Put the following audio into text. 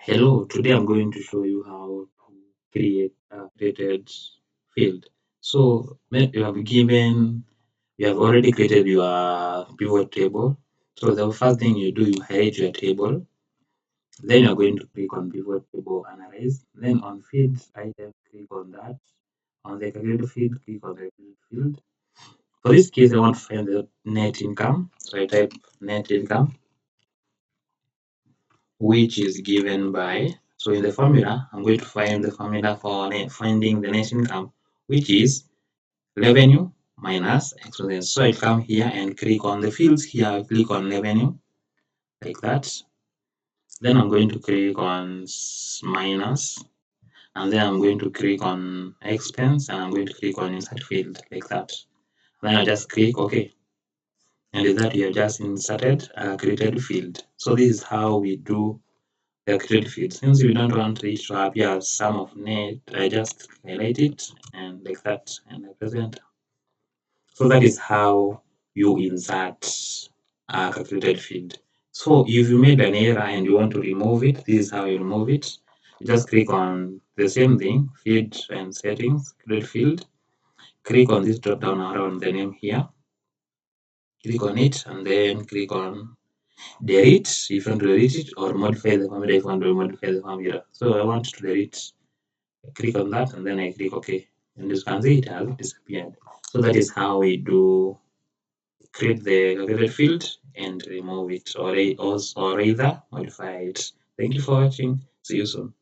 Hello, today I'm going to show you how to create a created field. So you have already created your pivot table. So the first thing you do, you hide your table. Then you're going to click on pivot table analyze. Then on fields item, click on that. On the calculated field, click on the field. For this case, I want to find the net income. So I type net income, which is given by, so in the formula, I'm going to find the formula for finding the net income, which is revenue minus expenses. So I come here and click on the fields here, I click on revenue, like that. Then I'm going to click on minus, and then I'm going to click on expense, and I'm going to click on insert field, like that. Then I just click OK. And with that, you have just inserted a created field. So this is how we do the created field. Since we don't want it to appear as sum of net, I just highlight it and like that, and I press enter. So that is how you insert a calculated field. So if you made an error and you want to remove it, this is how you remove it. You just click on the same thing, field and settings, create field. Click on this drop down arrow on the name here. Click on it and then click on delete if you want to delete it, or modify the formula if you want to modify the formula. So I want to delete. Click on that and then I click OK. And as you can see, it has disappeared. So that is how we do create the calculated field and remove it, or either modify it. Thank you for watching. See you soon.